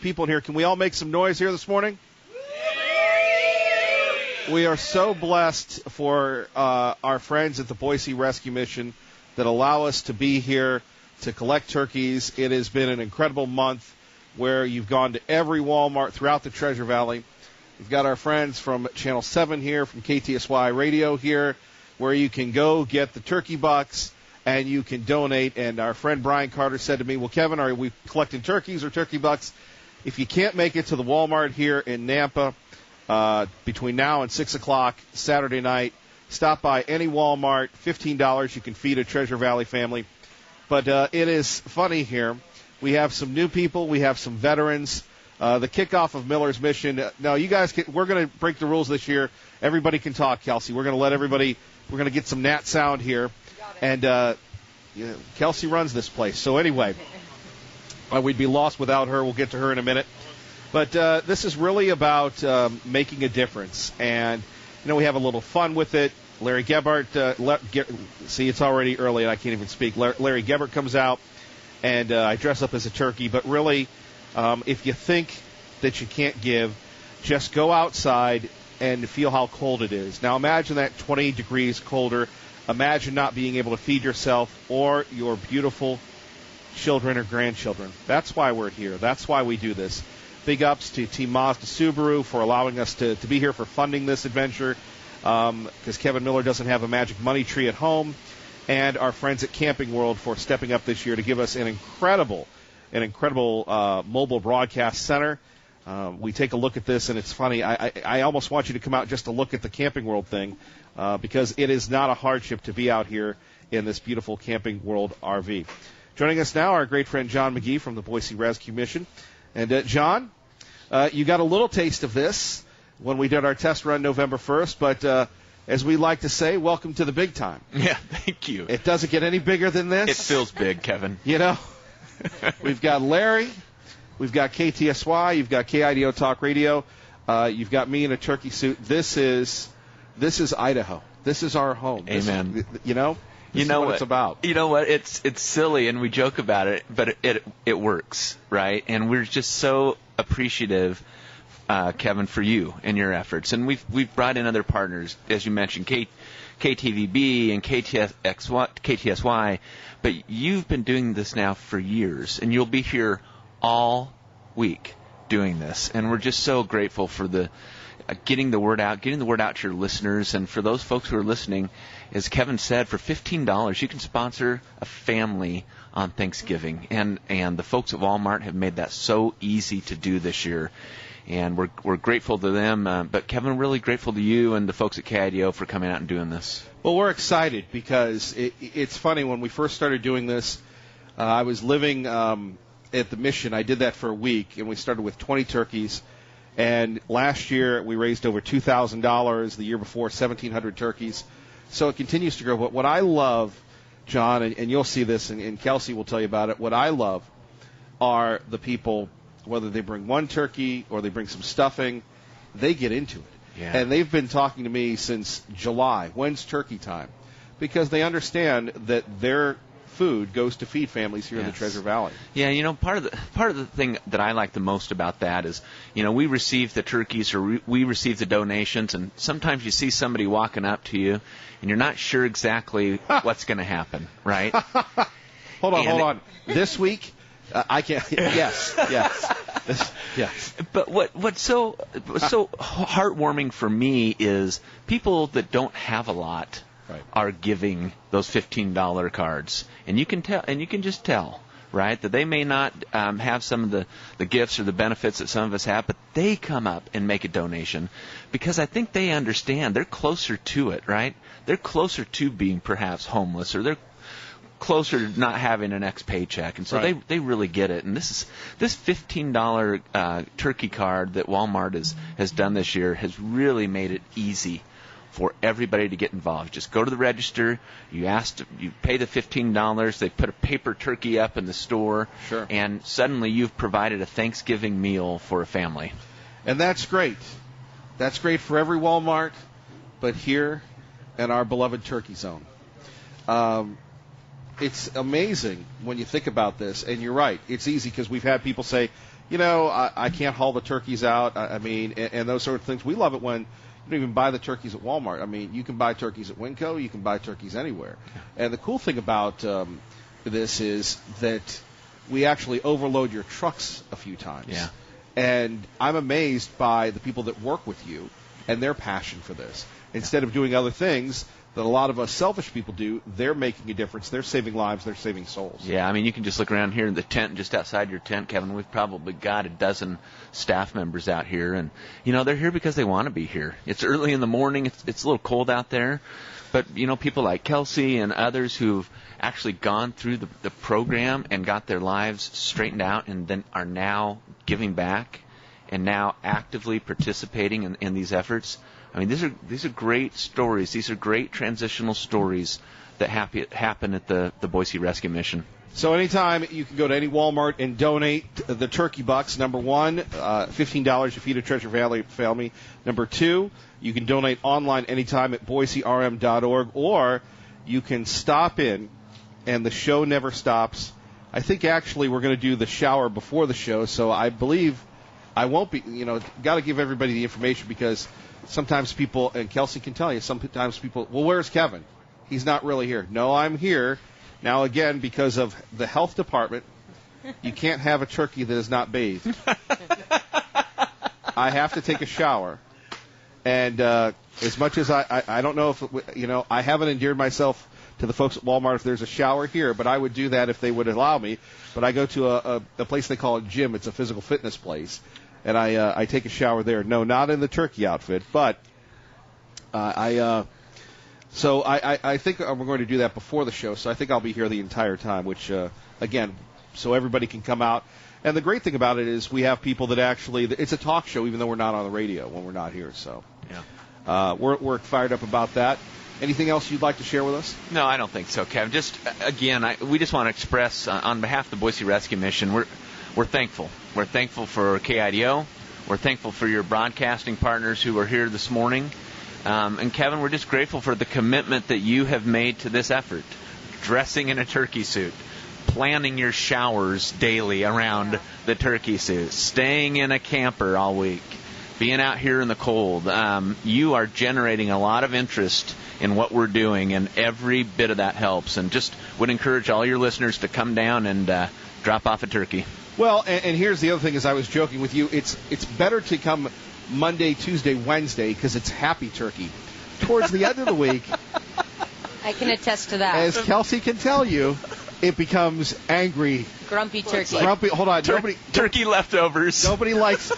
people in here. Can we all make some noise here this morning? We are so blessed for our friends at the Boise Rescue Mission that allow us to be here to collect turkeys. It has been an incredible month where you've gone to every Walmart throughout the Treasure Valley. We've got our friends from Channel 7 here, from KTSY Radio here, where you can go get the turkey bucks and you can donate. And our friend Brian Carter said to me, well, Kevin, are we collecting turkeys or turkey bucks? If you can't make it to the Walmart here in Nampa between now and 6 o'clock Saturday night, stop by any Walmart, $15. You can feed a Treasure Valley family. But it is funny here. We have some new people. We have some veterans. The kickoff of Miller's Mission. No, you guys, we're going to break the rules this year. Everybody can talk, Kelsey. We're going to let everybody, we're going to get some Nat sound here. And Kelsey runs this place. So anyway, we'd be lost without her. We'll get to her in a minute. But this is really about making a difference. And, we have a little fun with it. Larry Gebhardt, see, it's already early and I can't even speak. Larry Gebhardt comes out, and I dress up as a turkey. But really, if you think that you can't give, just go outside and feel how cold it is. Now imagine that 20 degrees colder. Imagine not being able to feed yourself or your beautiful children or grandchildren. That's why we're here. That's why we do this. Big ups to Team Mazda Subaru for allowing us to be here, for funding this adventure, because Kevin Miller doesn't have a magic money tree at home, and our friends at Camping World for stepping up this year to give us an incredible mobile broadcast center. We take a look at this, and it's funny. I almost want you to come out just to look at the Camping World thing, because it is not a hardship to be out here in this beautiful Camping World RV. Joining us now, our great friend John McGee from the Boise Rescue Mission. And, John, you got a little taste of this when we did our test run November 1st, but as we like to say, welcome to the big time. Yeah, thank you. It doesn't get any bigger than this. It feels big, Kevin. We've got Larry, we've got KTSY, you've got KIDO Talk Radio, you've got me in a turkey suit. This is Idaho. This is our home. Amen. This is what it's about. You know what? It's silly, and we joke about it, but it works, right? And we're just so appreciative, Kevin, for you and your efforts. And we've brought in other partners, as you mentioned, KTVB and KTSY, but you've been doing this now for years, and you'll be here all week doing this. And we're just so grateful for the getting the word out to your listeners. And for those folks who are listening, as Kevin said, for $15, you can sponsor a family on Thanksgiving. And the folks at Walmart have made that so easy to do this year. And we're grateful to them. But, Kevin, really grateful to you and the folks at KIDO for coming out and doing this. Well, we're excited because it's funny. When we first started doing this, I was living at the Mission. I did that for a week, and we started with 20 turkeys. And last year we raised over $2,000. The year before, 1,700 turkeys. So it continues to grow. But what I love, John, and you'll see this, and Kelsey will tell you about it, what I love are the people, whether they bring one turkey or they bring some stuffing, they get into it. Yeah. And they've been talking to me since July. When's turkey time? Because they understand that their food goes to feed families here in the Treasure Valley. Yeah, part of the thing that I like the most about that is, we receive the turkeys or we receive the donations, and sometimes you see somebody walking up to you, and you're not sure exactly what's going to happen, right? Hold on. This week, I can't. Yes. But what's so heartwarming for me is people that don't have a lot. Right. Are giving those $15 cards, and you can just tell, right, that they may not have some of the gifts or the benefits that some of us have, but they come up and make a donation because I think they understand. They're closer to it, right? They're closer to being perhaps homeless, or they're closer to not having an next paycheck, and so they really get it. And this $15 turkey card that Walmart has done this year has really made it easy for everybody to get involved. Just go to the register, you pay the $15, they put a paper turkey up in the store, and suddenly you've provided a Thanksgiving meal for a family. And that's great. That's great for every Walmart, but here in our beloved Turkey Zone. It's amazing when you think about this, and you're right. It's easy because we've had people say, I can't haul the turkeys out. I mean, and those sort of things. We love it when you don't even buy the turkeys at Walmart. I mean, you can buy turkeys at Winco. You can buy turkeys anywhere. And the cool thing about this is that we actually overload your trucks a few times. Yeah. And I'm amazed by the people that work with you and their passion for this. Instead of doing other things that a lot of us selfish people do, they're making a difference. They're saving lives. They're saving souls. Yeah, I mean, you can just look around here in the tent, just outside your tent, Kevin. We've probably got a dozen staff members out here. And, they're here because they want to be here. It's early in the morning. It's a little cold out there. But, people like Kelsey and others who've actually gone through the program and got their lives straightened out and then are now giving back and now actively participating in these efforts. I mean, these are great stories. These are great transitional stories that happen at the Boise Rescue Mission. So anytime you can go to any Walmart and donate the turkey bucks. Number one, $15 to feed a Treasure Valley family. Number two, you can donate online anytime at boiserm.org, or you can stop in, and the show never stops. I think actually we're going to do the shower before the show, so I believe I won't be, got to give everybody the information because sometimes people, and Kelsey can tell you, sometimes people, well, where's Kevin? He's not really here. No, I'm here. Now, again, because of the health department, you can't have a turkey that is not bathed. I have to take a shower. And as much as I don't know if, I haven't endeared myself to the folks at Walmart if there's a shower here, but I would do that if they would allow me. But I go to a place they call a gym. It's a physical fitness place. And I take a shower there. No, not in the turkey outfit, but so I think we're going to do that before the show. So I think I'll be here the entire time, which, again, so everybody can come out. And the great thing about it is we have people that actually, it's a talk show even though we're not on the radio when we're not here. So yeah, we're fired up about that. Anything else you'd like to share with us? No, I don't think so, Kevin. Just, again, we just want to express on behalf of the Boise Rescue Mission, we're thankful. We're thankful for KIDO. We're thankful for your broadcasting partners who are here this morning. And, Kevin, we're just grateful for the commitment that you have made to this effort. Dressing in a turkey suit, planning your showers daily around the turkey suit, staying in a camper all week, being out here in the cold. You are generating a lot of interest in what we're doing, and every bit of that helps. And just would encourage all your listeners to come down and drop off a turkey. Well, and here's the other thing, as I was joking with you, it's better to come Monday, Tuesday, Wednesday, because it's happy turkey. Towards the end of the week, I can attest to that. As Kelsey can tell you, it becomes angry. Grumpy turkey. Hold on. Turkey leftovers. Nobody likes.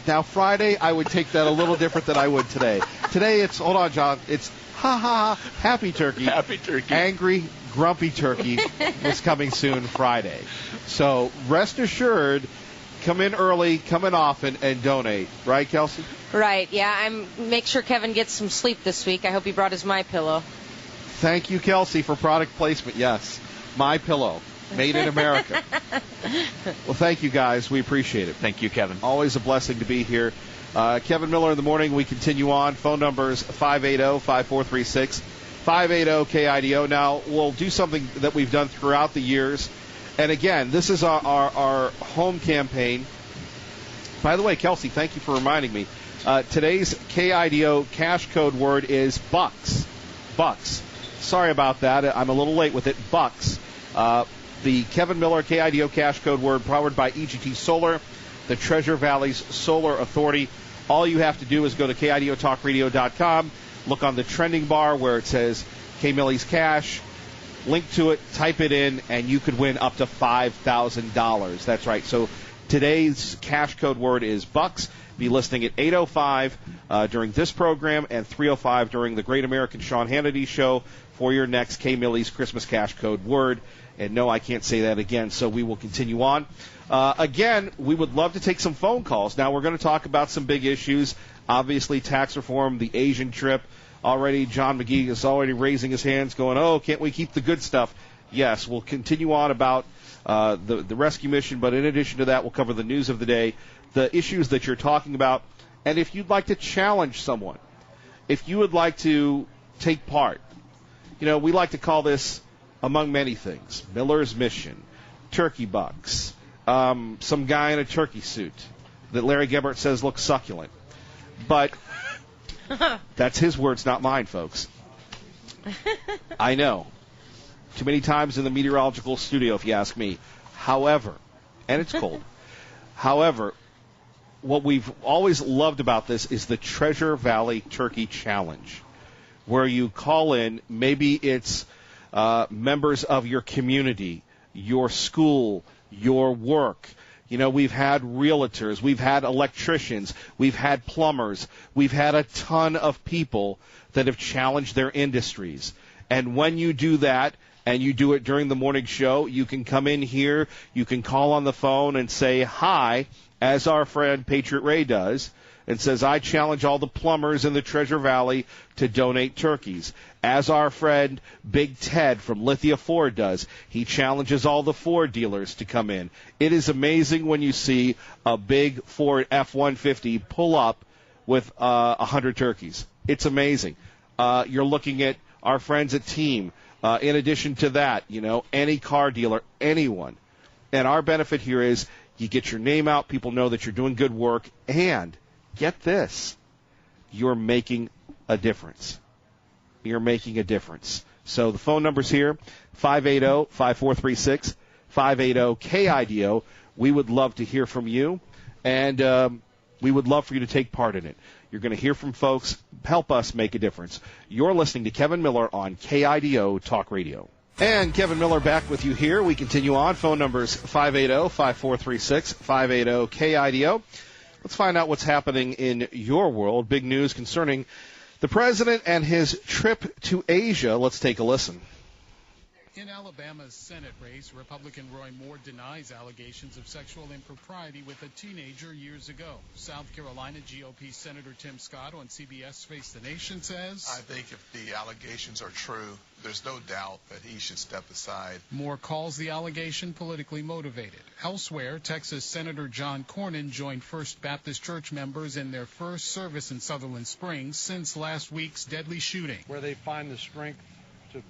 Now, Friday, I would take that a little different than I would today. Today, hold on, John. It's happy turkey. Happy turkey. Angry, grumpy turkey is coming soon Friday. So rest assured, come in early, come in often, and donate. Right, Kelsey? Right, yeah. Make sure Kevin gets some sleep this week. I hope he brought his MyPillow. Thank you, Kelsey, for product placement. Yes, MyPillow, made in America. Well, thank you, guys. We appreciate it. Thank you, Kevin. Always a blessing to be here. Kevin Miller in the morning. We continue on. Phone numbers 580-5436, 580-KIDO. Now, we'll do something that we've done throughout the years. And again, this is our home campaign. By the way, Kelsey, thank you for reminding me. Today's KIDO cash code word is bucks. Bucks. Sorry about that. I'm a little late with it. Bucks. The Kevin Miller KIDO cash code word powered by EGT Solar, the Treasure Valley's Solar Authority. All you have to do is go to KIDOTalkRadio.com, look on the trending bar where it says K Millie's Cash, link to it, type it in, and you could win up to $5,000. That's right. So today's cash code word is bucks. Be listening at 8:05 during this program and 3:05 during the Great American Sean Hannity Show for your next K Millie's Christmas cash code word. And no, I can't say that again, so we will continue on. Again, we would love to take some phone calls. Now, we're going to talk about some big issues. Obviously, tax reform, the Asian trip. Already, John McGee is already raising his hands going, oh, can't we keep the good stuff? Yes, we'll continue on about the rescue mission, but in addition to that, we'll cover the news of the day, the issues that you're talking about, and if you'd like to challenge someone, if you would like to take part. We like to call this, among many things, Miller's Mission, Turkey Bucks, some guy in a turkey suit that Larry Gebert says looks succulent. But that's his words, not mine, folks. I know. Too many times in the meteorological studio, if you ask me. However, and it's cold. However, what we've always loved about this is the Treasure Valley Turkey Challenge, where you call in, maybe it's members of your community, your school, your work. You know, we've had realtors, we've had electricians, we've had plumbers, we've had a ton of people that have challenged their industries. And when you do that, and you do it during the morning show, you can come in here, you can call on the phone and say hi, as our friend Patriot Ray does, and says, I challenge all the plumbers in the Treasure Valley to donate turkeys. As our friend Big Ted from Lithia Ford does, he challenges all the Ford dealers to come in. It is amazing when you see a big Ford F-150 pull up with 100 turkeys. It's amazing. You're looking at our friends at Team. In addition to that, you know, any car dealer, anyone. And our benefit here is you get your name out, people know that you're doing good work, and get this, you're making a difference. You're making a difference. So the phone number's here, 580-5436, 580-KIDO. We would love to hear from you, and we would love for you to take part in it. You're going to hear from folks. Help us make a difference. You're listening to Kevin Miller on KIDO Talk Radio. And Kevin Miller back with you here. We continue on. Phone numbers 580-5436, 580-KIDO. Let's find out what's happening in your world. Big news concerning the president and his trip to Asia. Let's take a listen. In Alabama's Senate race, Republican Roy Moore denies allegations of sexual impropriety with a teenager years ago. South Carolina GOP Senator Tim Scott on CBS Face the Nation says, I think if the allegations are true, there's no doubt that he should step aside. Moore calls the allegation politically motivated. Elsewhere, Texas Senator John Cornyn joined First Baptist Church members in their first service in Sutherland Springs since last week's deadly shooting. Where they find the strength to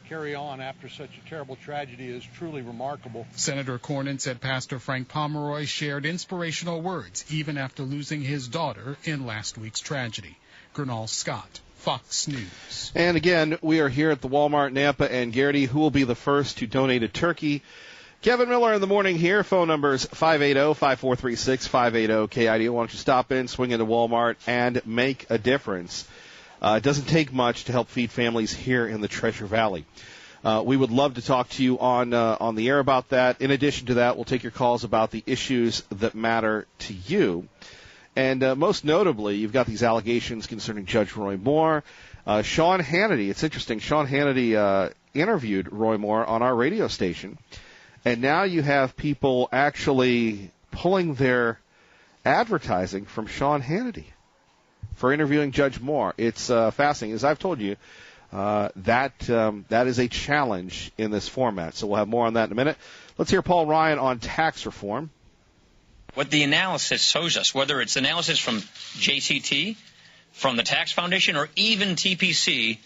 carry on after such a terrible tragedy is truly remarkable. Senator Cornyn said Pastor Frank Pomeroy shared inspirational words even after losing his daughter in last week's tragedy. Gernal Scott, Fox News. And again, we are here at the Walmart Nampa and Garrity. Who will be the first to donate a turkey? Kevin Miller in the morning here. Phone numbers 580-5436, 580-KIDO. Why don't you stop in, swing into Walmart, and make a difference. It doesn't take much to help feed families here in the Treasure Valley. We would love to talk to you on the air about that. In addition to that, we'll take your calls about the issues that matter to you. And most notably, you've got these allegations concerning Judge Roy Moore. Sean Hannity, it's interesting, Sean Hannity interviewed Roy Moore on our radio station. And now you have people actually pulling their advertising from Sean Hannity for interviewing Judge Moore. It's fascinating. As I've told you, that is a challenge in this format. So we'll have more on that in a minute. Let's hear Paul Ryan on tax reform. What the analysis shows us, whether it's analysis from JCT, from the Tax Foundation, or even TPC,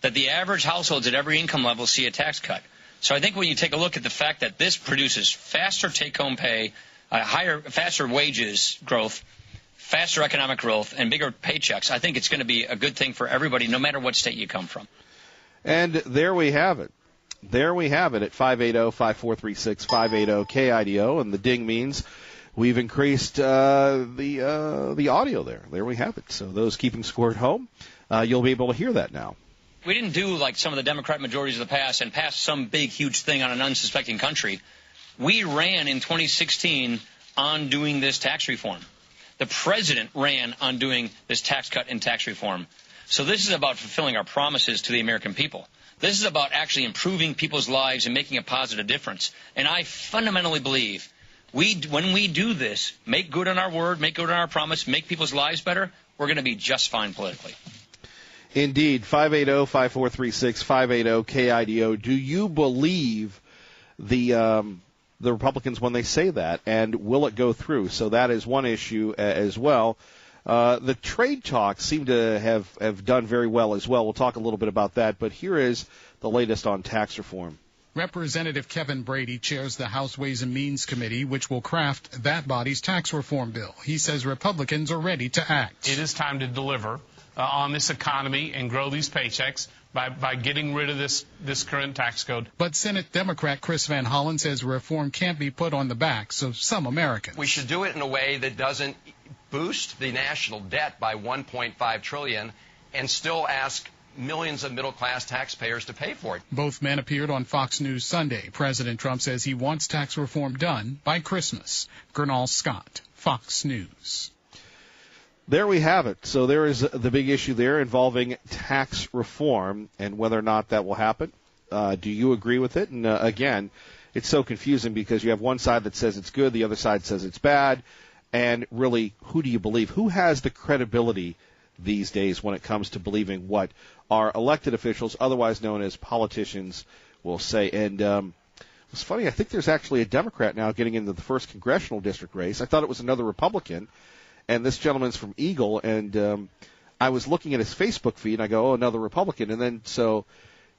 that the average households at every income level see a tax cut. So I think when you take a look at the fact that this produces faster take-home pay, faster wages growth, faster economic growth, and bigger paychecks, I think it's going to be a good thing for everybody, no matter what state you come from. And there we have it. There we have it at 580-5436, 580-KIDO, and the ding means we've increased the audio there. There we have it. So those keeping score at home, you'll be able to hear that now. We didn't do like some of the Democrat majorities of the past and pass some big, huge thing on an unsuspecting country. We ran in 2016 on doing this tax reform. The president ran on doing this tax cut and tax reform. So this is about fulfilling our promises to the American people. This is about actually improving people's lives and making a positive difference. And I fundamentally believe when we do this, make good on our word, make good on our promise, make people's lives better, we're going to be just fine politically. Indeed. 580-5436, 580-KIDO. Do you believe the Republicans when they say that, and will it go through? So that is one issue as well. The trade talks seem to have done very well as well. We'll talk a little bit about that, but here is the latest on tax reform. Representative Kevin Brady chairs the House Ways and Means Committee, which will craft that body's tax reform bill. He says Republicans are ready to act. It is time to deliver on this economy and grow these paychecks by getting rid of this current tax code. But Senate Democrat Chris Van Hollen says reform can't be put on the backs of some Americans. We should do it in a way that doesn't boost the national debt by $1.5 trillion and still ask millions of middle-class taxpayers to pay for it. Both men appeared on Fox News Sunday. President Trump says he wants tax reform done by Christmas. Gernal Scott, Fox News. There we have it. So there is the big issue there involving tax reform and whether or not that will happen. Do you agree with it? And again, it's so confusing because you have one side that says it's good, the other side says it's bad. And really, who do you believe? Who has the credibility these days when it comes to believing what our elected officials, otherwise known as politicians, will say? And it's funny, I think there's actually a Democrat now getting into the first congressional district race. I thought it was another Republican, and this gentleman's from Eagle, and I was looking at his Facebook feed, and I go, oh, another Republican. And then so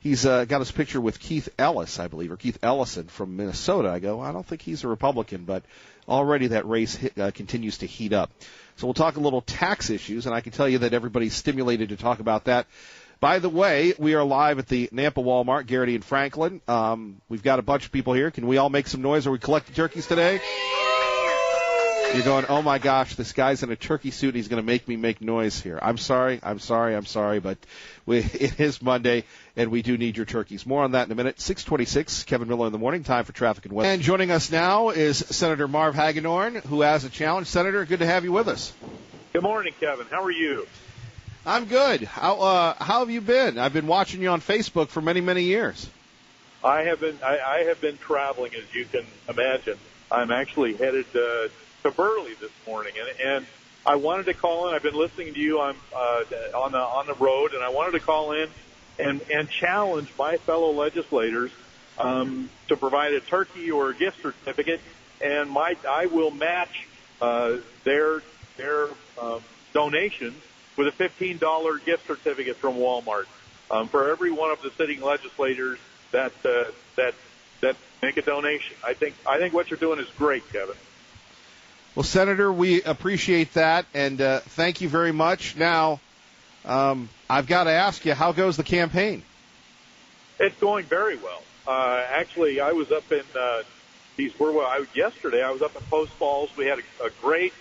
he's got his picture with Keith Ellis, I believe, or Keith Ellison from Minnesota. I go, I don't think he's a Republican, but already that race continues to heat up. So we'll talk a little tax issues, and I can tell you that everybody's stimulated to talk about that. By the way, we are live at the Nampa Walmart, Garrity and Franklin. We've got a bunch of people here. Can we all make some noise? Are we collecting turkeys today? You're going, oh, my gosh, this guy's in a turkey suit, and he's going to make me make noise here. I'm sorry, but it is Monday, and we do need your turkeys. More on that in a minute. 6:26, Kevin Miller in the morning, time for Traffic and Weather. And joining us now is Senator Marv Hagedorn, who has a challenge. Senator, good to have you with us. Good morning, Kevin. How are you? I'm good. How have you been? I've been watching you on Facebook for many, many years. I have been traveling, as you can imagine. I'm actually headed to Burley this morning, and I wanted to call in. I've been listening to you on the road, and I wanted to call in and challenge my fellow legislators to provide a turkey or a gift certificate, and I will match their donations with a $15 gift certificate from Walmart for every one of the sitting legislators that make a donation. I think what you're doing is great, Kevin. Well, Senator, we appreciate that, and thank you very much. Now, I've got to ask you, how goes the campaign? It's going very well. Actually, I was up in yesterday. I was up in Post Falls. We had a great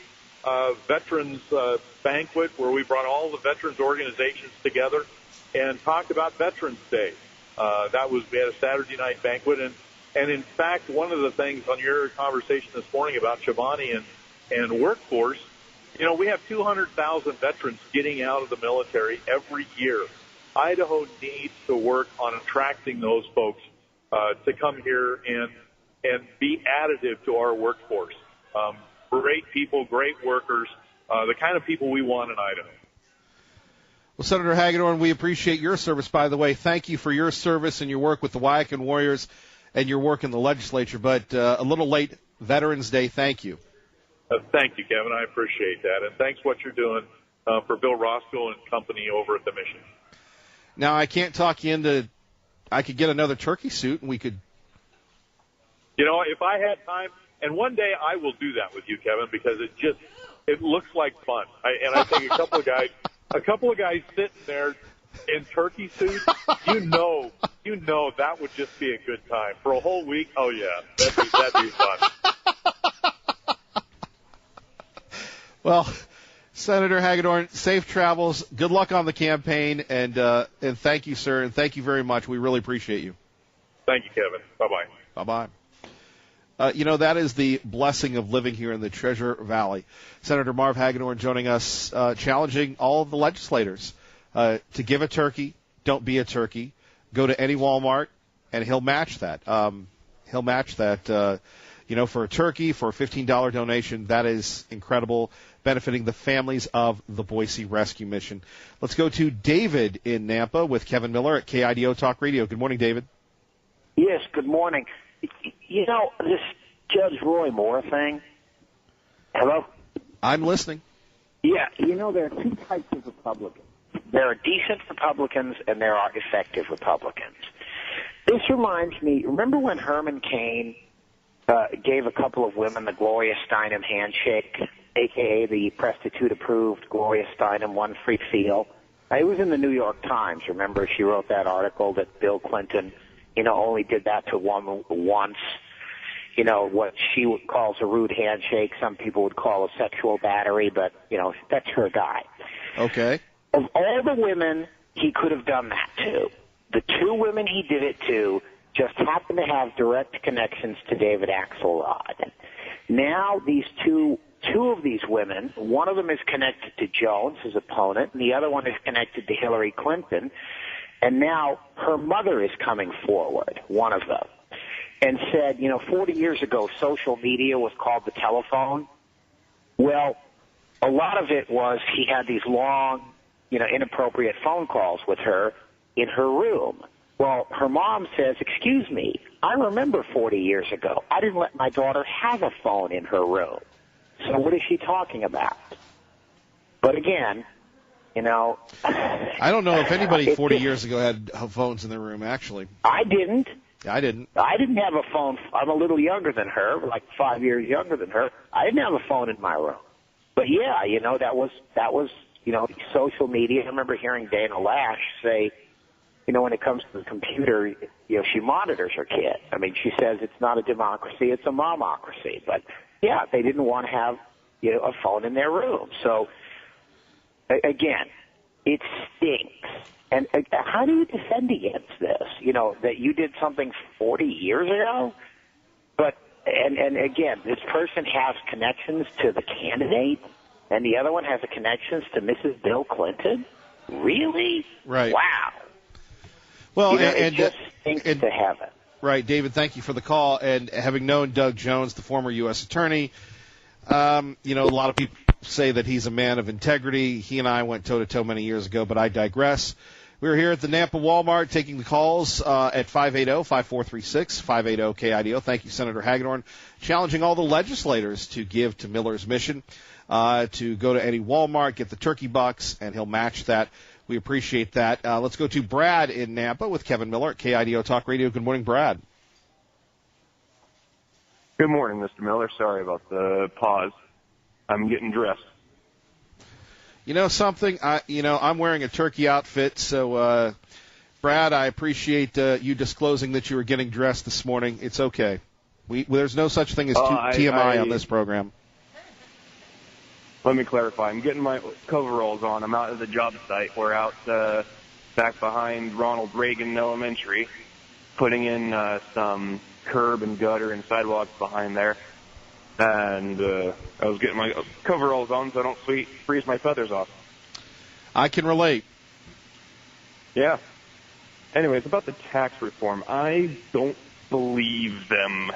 veterans banquet where we brought all the veterans organizations together and talked about Veterans Day. We had a Saturday night banquet, and in fact, one of the things on your conversation this morning about Shivani and workforce, we have 200,000 veterans getting out of the military every year. Idaho needs to work on attracting those folks to come here and be additive to our workforce. Great people, great workers, the kind of people we want in Idaho. Well, Senator Hagedorn, we appreciate your service, by the way. Thank you for your service and your work with the Wyatt Warriors and your work in the legislature. But a little late, Veterans Day, thank you. Thank you, Kevin. I appreciate that. And thanks what you're doing for Bill Roscoe and company over at the Mission. Now, I can't talk you into – I could get another turkey suit and we could – if I had time – and one day I will do that with you, Kevin, because it looks like fun. I think a couple of guys sitting there in turkey suits, you know that would just be a good time. For a whole week, oh, yeah, that'd be fun. Well, Senator Hagedorn, safe travels. Good luck on the campaign, and thank you, sir, and thank you very much. We really appreciate you. Thank you, Kevin. Bye-bye. Bye-bye. That is the blessing of living here in the Treasure Valley. Senator Marv Hagedorn joining us, challenging all of the legislators to give a turkey, don't be a turkey. Go to any Walmart, and he'll match that. He'll match that, for a turkey, for a $15 donation. That is incredible, benefiting the families of the Boise Rescue Mission. Let's go to David in Nampa with Kevin Miller at KIDO Talk Radio. Good morning, David. Yes, good morning. This Judge Roy Moore thing. Hello? I'm listening. Yeah, there are two types of Republicans. There are decent Republicans and there are effective Republicans. This reminds me, remember when Herman Cain gave a couple of women the Gloria Steinem handshake, a.k.a. the prostitute-approved Gloria Steinem one free feel? It was in the New York Times. Remember, she wrote that article that Bill Clinton, only did that to a woman once. What she calls a rude handshake, some people would call a sexual battery, but, that's her guy. Okay. Of all the women he could have done that to, the two women he did it to just happen to have direct connections to David Axelrod. Now these two of these women, one of them is connected to Jones, his opponent, and the other one is connected to Hillary Clinton. And now her mother is coming forward, one of them, and said, 40 years ago social media was called the telephone. Well, a lot of it was he had these long, inappropriate phone calls with her in her room. Well, her mom says, excuse me, I remember 40 years ago, I didn't let my daughter have a phone in her room. So what is she talking about? But again, I don't know if anybody 40 years ago had phones in their room, actually. I didn't. I didn't. I didn't have a phone. I'm a little younger than her, like 5 years younger than her. I didn't have a phone in my room. But yeah, that was social media. I remember hearing Dana Lash say, when it comes to the computer, she monitors her kid. I mean, she says it's not a democracy, it's a momocracy. But yeah, they didn't want to have, a phone in their room. So again, it stinks. And how do you defend against this? That you did something 40 years ago? But, and again, this person has connections to the candidate, and the other one has connections to Mrs. Bill Clinton? Really? Right. Wow. Well, it just stinks to heaven. Right, David, thank you for the call. And having known Doug Jones, the former U.S. attorney, a lot of people say that he's a man of integrity. He and I went toe-to-toe many years ago, but I digress. We're here at the Nampa Walmart taking the calls at 580-5436, 580-KIDO. Thank you, Senator Hagedorn, challenging all the legislators to give to Miller's mission, to go to any Walmart, get the turkey bucks, and he'll match that. We appreciate that. Let's go to Brad in Nampa with Kevin Miller at KIDO Talk Radio. Good morning, Brad. Good morning, Mr. Miller. Sorry about the pause. I'm getting dressed. Something, I'm wearing a turkey outfit, so, Brad, I appreciate you disclosing that you were getting dressed this morning. It's okay. There's no such thing as TMI on this program. Let me clarify. I'm getting my coveralls on. I'm out at the job site. We're out back behind Ronald Reagan Elementary, putting in some curb and gutter and sidewalks behind there. And I was getting my coveralls on so I don't freeze my feathers off. I can relate. Yeah. Anyways, about the tax reform, I don't believe them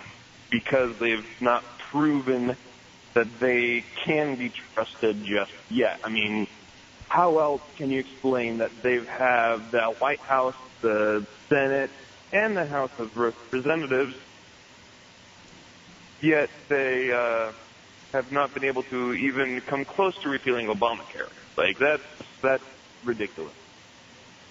because they've not proven that they can be trusted just yet. I mean, how else can you explain that they have the White House, the Senate, and the House of Representatives, yet they have not been able to even come close to repealing Obamacare? Like, that's ridiculous.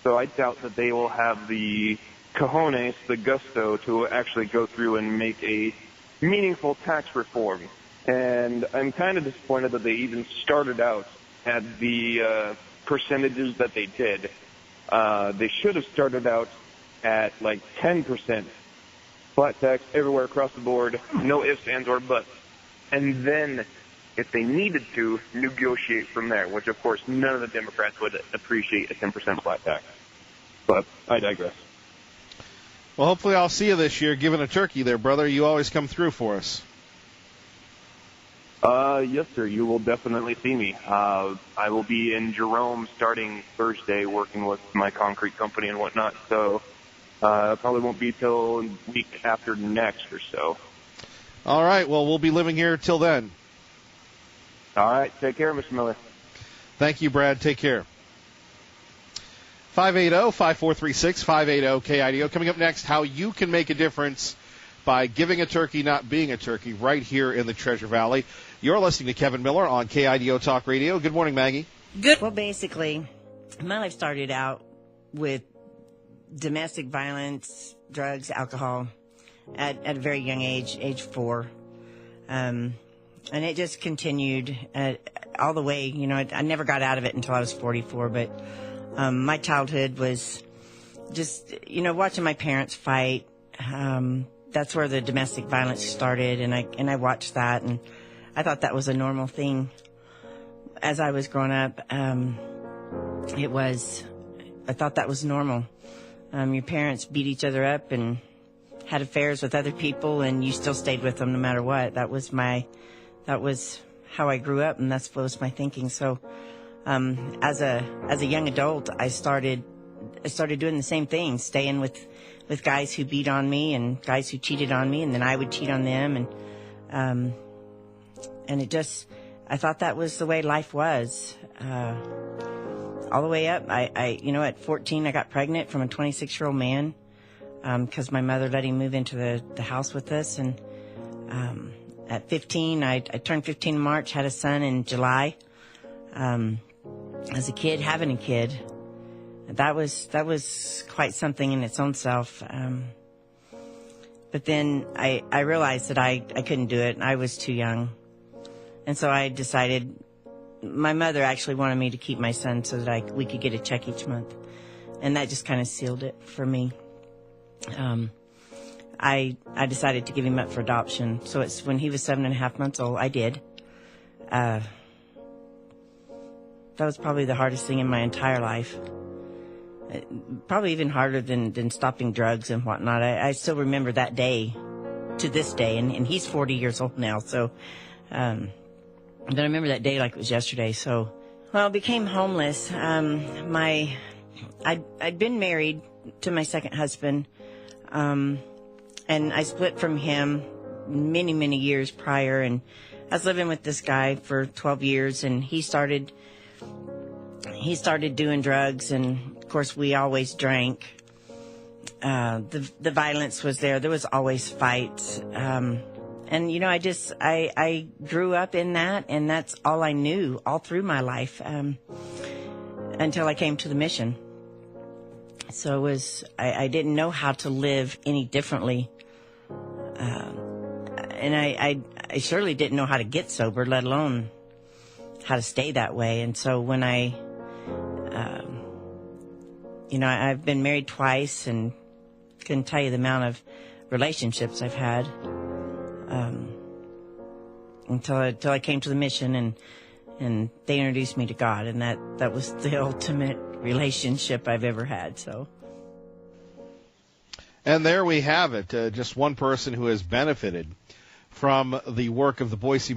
So I doubt that they will have the cojones, the gusto, to actually go through and make a meaningful tax reform. And I'm kind of disappointed that they even started out at the percentages that they did. They should have started out at like 10% flat tax everywhere across the board, no ifs, ands, or buts. And then, if they needed to, negotiate from there, which of course none of the Democrats would appreciate a 10% flat tax. But I digress. Well, hopefully I'll see you this year giving a turkey there, brother. You always come through for us. Yes, sir. You will definitely see me. I will be in Jerome starting Thursday working with my concrete company and whatnot, so probably won't be till a week after next or so. All right. Well, we'll be living here till then. All right. Take care, Mr. Miller. Thank you, Brad. Take care. 580-5436, 580-KIDO. Coming up next, how you can make a difference by giving a turkey, not being a turkey, right here in the Treasure Valley. You're listening to Kevin Miller on KIDO Talk Radio. Good morning, Maggie. Good. Well, basically, my life started out with domestic violence, drugs, alcohol, at a very young age 4. And it just continued all the way. You know, I never got out of it until I was 44, but my childhood was just, you know, watching my parents fight. That's where the domestic violence started, and I watched that, and I thought that was a normal thing. As I was growing up, I thought that was normal. Your parents beat each other up and had affairs with other people, and you still stayed with them no matter what. That was how I grew up, and that was my thinking. So, as a young adult, I started doing the same thing, staying with guys who beat on me and guys who cheated on me, and then I would cheat on them, and I thought that was the way life was. All the way up, at 14, I got pregnant from a 26-year-old man, because my mother let him move into the house with us. And at 15, I turned 15 in March, had a son in July. As a kid, having a kid, that was quite something in its own self. But then I realized that I couldn't do it. I was too young. And so I decided, my mother actually wanted me to keep my son so that we could get a check each month. And that just kind of sealed it for me. I decided to give him up for adoption. So it's when he was 7.5 months old, I did. That was probably the hardest thing in my entire life. Probably even harder than stopping drugs and whatnot. I still remember that day to this day, and he's 40 years old now, so but I remember that day like it was yesterday. So, well, I became homeless. I'd been married to my second husband, and I split from him many, many years prior, and I was living with this guy for 12 years, and he started doing drugs, and of course we always drank. The violence was there. There was always fights. And, you know, I grew up in that, and that's all I knew all through my life, until I came to the mission. So I didn't know how to live any differently. And I surely didn't know how to get sober, let alone how to stay that way. And so when I've been married twice, and couldn't tell you the amount of relationships I've had. Until I came to the mission, and they introduced me to God, and that was the ultimate relationship I've ever had. So, and there we have it. Just one person who has benefited from the work of the Boise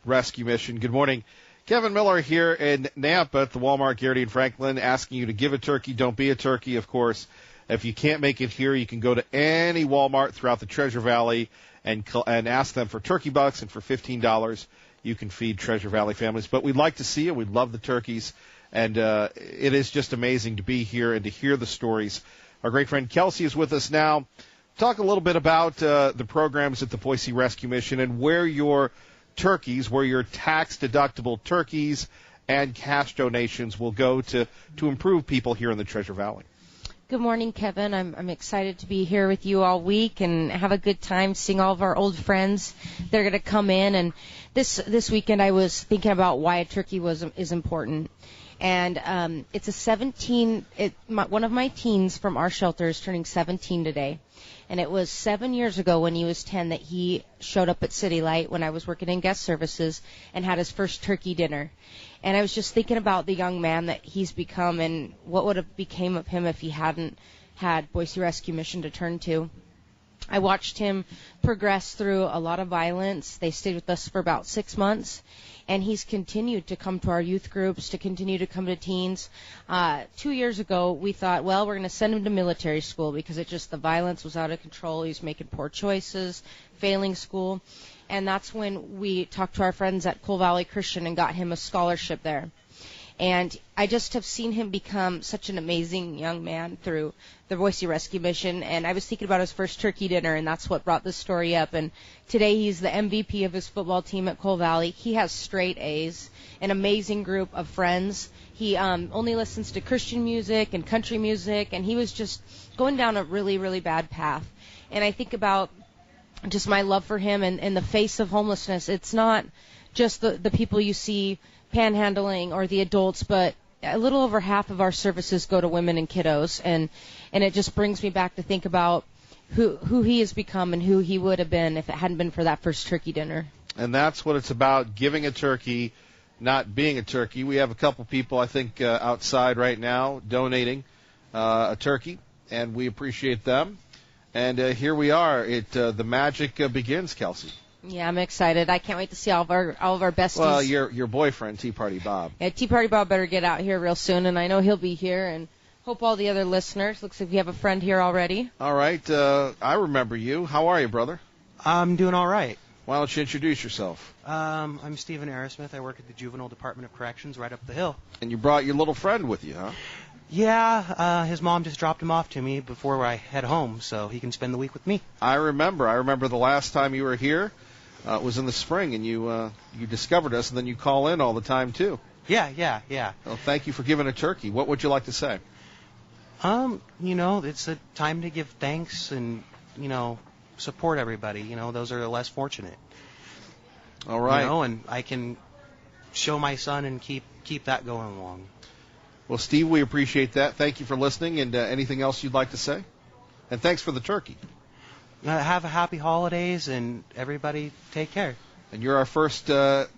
Rescue Mission. Good morning, Kevin Miller here in Nampa at the Walmart Garrity and Franklin, asking you to give a turkey. Don't be a turkey, of course. If you can't make it here, you can go to any Walmart throughout the Treasure Valley and ask them for turkey bucks, and for $15 you can feed Treasure Valley families. But we'd like to see you. We love the turkeys, and it is just amazing to be here and to hear the stories. Our great friend Kelsey is with us now. Talk a little bit about the programs at the Boise Rescue Mission and where your tax-deductible turkeys and cash donations will go to improve people here in the Treasure Valley. Good morning, Kevin. I'm excited to be here with you all week and have a good time seeing all of our old friends. They're going to come in, and this weekend I was thinking about why a turkey is important. And it's one of my teens from our shelter is turning 17 today. And it was 7 years ago when he was 10 that he showed up at City Light when I was working in guest services and had his first turkey dinner. And I was just thinking about the young man that he's become and what would have became of him if he hadn't had Boise Rescue Mission to turn to. I watched him progress through a lot of violence. They stayed with us for about 6 months, and he's continued to come to our youth groups, to continue to come to teens. 2 years ago, we thought, well, we're going to send him to military school because the violence was out of control. He was making poor choices, failing school. And that's when we talked to our friends at Coal Valley Christian and got him a scholarship there. And I just have seen him become such an amazing young man through the Boise Rescue Mission. And I was thinking about his first turkey dinner, and that's what brought this story up. And today he's the MVP of his football team at Coal Valley. He has straight A's, an amazing group of friends. He only listens to Christian music and country music, and he was just going down a really, really bad path. And I think about just my love for him and in the face of homelessness. It's not just the people you see panhandling or the adults, but a little over half of our services go to women and kiddos, and it just brings me back to think about who he has become and who he would have been if it hadn't been for that first turkey dinner. And that's what it's about, giving a turkey, not being a turkey. We have a couple people, I think, outside right now donating a turkey, and we appreciate them. And here we are. The magic begins, Kelsey. Yeah, I'm excited. I can't wait to see all of our besties. Well, your boyfriend, Tea Party Bob. Yeah, Tea Party Bob better get out here real soon, and I know he'll be here, and hope all the other listeners. Looks like we have a friend here already. All right. I remember you. How are you, brother? I'm doing all right. Why don't you introduce yourself? I'm Stephen Aerosmith. I work at the Juvenile Department of Corrections right up the hill. And you brought your little friend with you, huh? Yeah, his mom just dropped him off to me before I head home, so he can spend the week with me. I remember the last time you were here. It was in the spring, and you discovered us, and then you call in all the time, too. Yeah. Well, thank you for giving a turkey. What would you like to say? It's a time to give thanks and, support everybody. Those are less fortunate. All right. And I can show my son and keep that going along. Well, Steve, we appreciate that. Thank you for listening, and anything else you'd like to say? And thanks for the turkey. Have a happy holidays, and everybody take care. And you're our first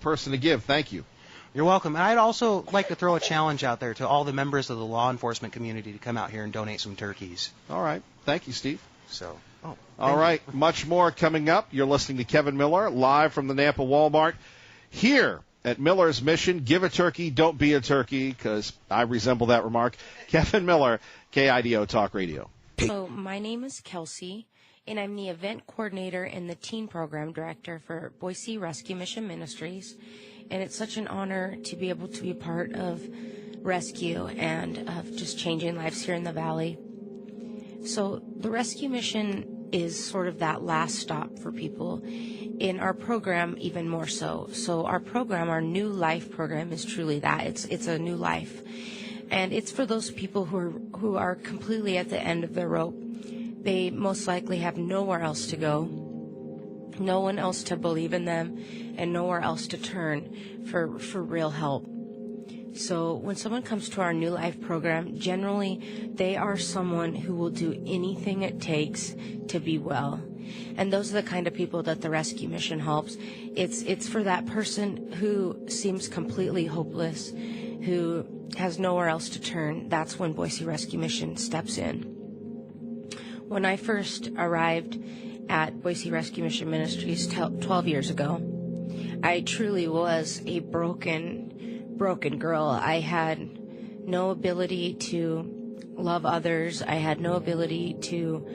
person to give. Thank you. You're welcome. And I'd also like to throw a challenge out there to all the members of the law enforcement community to come out here and donate some turkeys. All right. Thank you, Steve. All right. Much more coming up. You're listening to Kevin Miller, live from the Nampa Walmart. Here at Miller's Mission, give a turkey, don't be a turkey, because I resemble that remark. Kevin Miller, KIDO Talk Radio. So my name is Kelsey, and I'm the event coordinator and the teen program director for Boise Rescue Mission Ministries. And it's such an honor to be able to be part of rescue and of just changing lives here in the Valley. So the rescue mission is sort of that last stop for people. In our program, even more so. So our program, our New Life program, is truly that. It's a new life. And it's for those people who are completely at the end of their rope. They most likely have nowhere else to go, no one else to believe in them, and nowhere else to turn for real help. So when someone comes to our New Life program, generally they are someone who will do anything it takes to be well. And those are the kind of people that the rescue mission helps. It's for that person who seems completely hopeless, who has nowhere else to turn. That's when Boise Rescue Mission steps in. When I first arrived at Boise Rescue Mission Ministries 12 years ago, I truly was a broken girl. I had no ability to love others. I had no ability to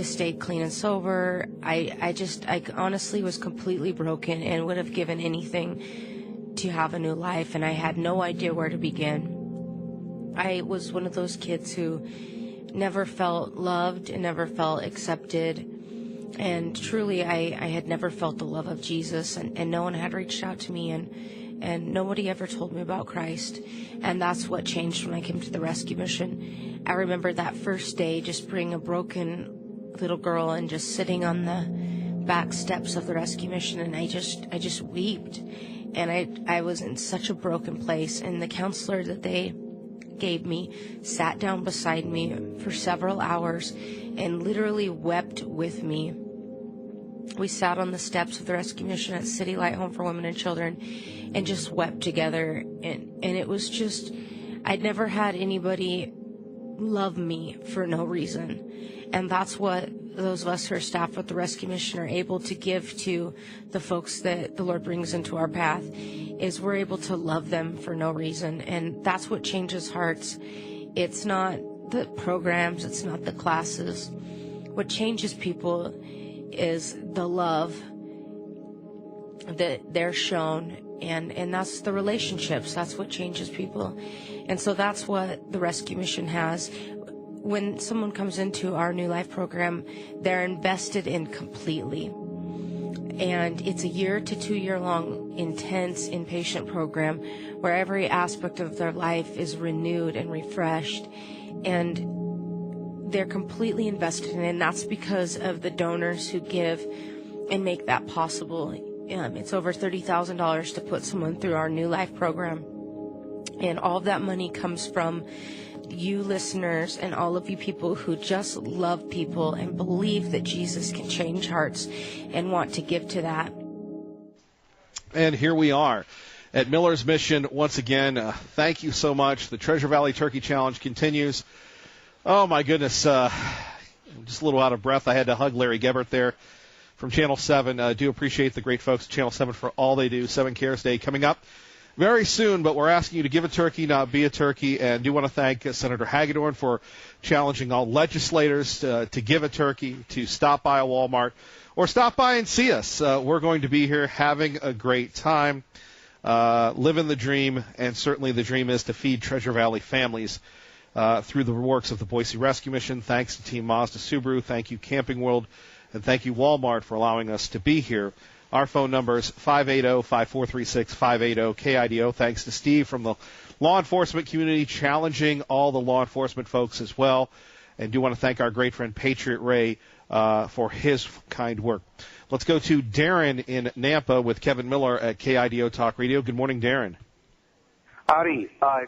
stay clean and sober. I honestly was completely broken and would have given anything to have a new life, and I had no idea where to begin. I was one of those kids who never felt loved and never felt accepted, and truly I had never felt the love of Jesus, and no one had reached out to me, and nobody ever told me about Christ. And that's what changed when I came to the rescue mission. I remember that first day just being a broken little girl and just sitting on the back steps of the rescue mission, and I just wept, and I was in such a broken place. And the counselor that they gave me sat down beside me for several hours and literally wept with me. We sat on the steps of the rescue mission at City Light Home for Women and Children and just wept together, and it was just, I'd never had anybody love me for no reason. And that's what those of us who are staffed with the rescue mission are able to give to the folks that the Lord brings into our path, is we're able to love them for no reason. And that's what changes hearts. It's not the programs, it's not the classes. What changes people is the love that they're shown And that's the relationships. That's what changes people. And so that's what the Rescue Mission has. When someone comes into our New Life program, they're invested in completely. And it's a 1 to 2 year long intense inpatient program where every aspect of their life is renewed and refreshed. And they're completely invested in it. And that's because of the donors who give and make that possible. It's over $30,000 to put someone through our New Life program. And all of that money comes from you listeners and all of you people who just love people and believe that Jesus can change hearts and want to give to that. And here we are at Miller's Mission once again. Thank you so much. The Treasure Valley Turkey Challenge continues. Oh, my goodness. I'm just a little out of breath. I had to hug Larry Gebert there from Channel 7. Do appreciate the great folks at Channel 7 for all they do. 7 Cares Day coming up very soon, but we're asking you to give a turkey, not be a turkey, and do want to thank Senator Hagedorn for challenging all legislators to give a turkey, to stop by a Walmart, or stop by and see us. We're going to be here having a great time, living the dream, and certainly the dream is to feed Treasure Valley families through the works of the Boise Rescue Mission. Thanks to Team Mazda Subaru. Thank you, Camping World, and thank you, Walmart, for allowing us to be here. Our phone number is 580-5436-580 KIDO. Thanks to Steve from the law enforcement community challenging all the law enforcement folks as well. And do want to thank our great friend Patriot Ray for his kind work. Let's go to Darren in Nampa with Kevin Miller at KIDO Talk Radio. Good morning, Darren. Howdy. On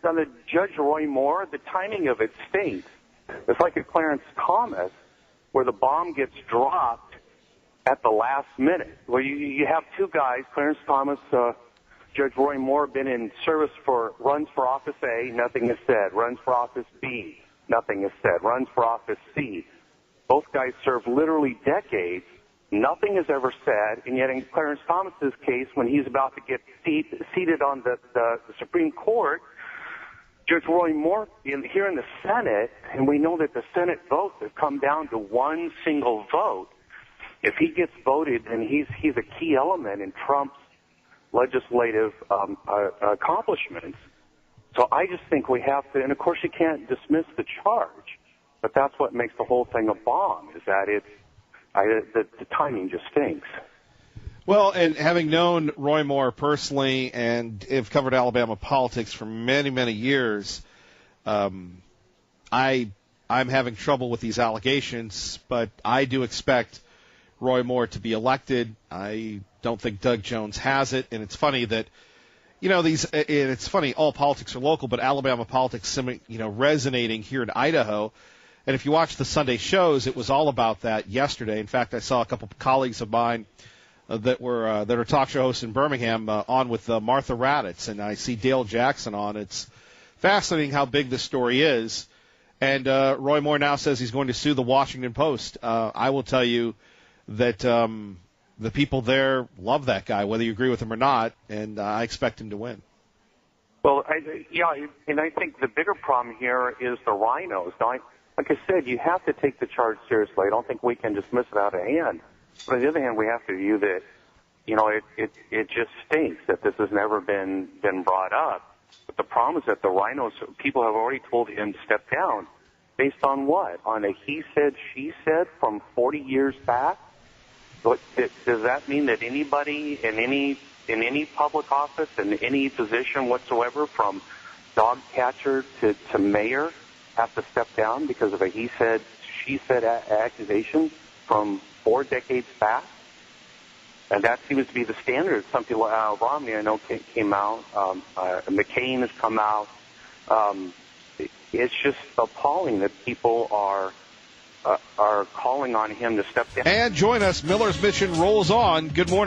the Judge Roy Moore, the timing of it stinks. It's like a Clarence Thomas where the bomb gets dropped at the last minute. Well, you have two guys, Clarence Thomas, Judge Roy Moore, been in service runs for Office A, nothing is said. Runs for Office B, nothing is said. Runs for Office C. Both guys served literally decades. Nothing is ever said, and yet in Clarence Thomas's case, when he's about to get seated on the Supreme Court, Judge Roy Moore here in the Senate, and we know that the Senate votes have come down to one single vote. If he gets voted, then he's a key element in Trump's legislative accomplishments. So I just think we have to, and of course you can't dismiss the charge, but that's what makes the whole thing a bomb, is that the timing just stinks. Well, and having known Roy Moore personally and have covered Alabama politics for many, many years, I'm having trouble with these allegations, but I do expect Roy Moore to be elected. I don't think Doug Jones has it, and it's funny that, it's funny, all politics are local, but Alabama politics, resonating here in Idaho. And if you watch the Sunday shows, it was all about that yesterday. In fact, I saw a couple of colleagues of mine that are talk show hosts in Birmingham on with Martha Raddatz, and I see Dale Jackson on. It's fascinating how big this story is. And Roy Moore now says he's going to sue the Washington Post. I will tell you that the people there love that guy, whether you agree with him or not, and I expect him to win. Well, and I think the bigger problem here is the rhinos. Now, like I said, you have to take the charge seriously. I don't think we can dismiss it out of hand. But on the other hand, we have to view that, it just stinks that this has never been brought up. But the problem is that the rhinos, people have already told him to step down. Based on what? On a he said, she said from 40 years back? Does that mean that anybody in any public office, in any position whatsoever, from dog catcher to mayor, have to step down because of a he said, she said accusation from 4 decades back? And that seems to be the standard. Some people, Romney, I know, came out. McCain has come out. It's just appalling that people are calling on him to step down. And join us. Miller's Mission rolls on. Good morning.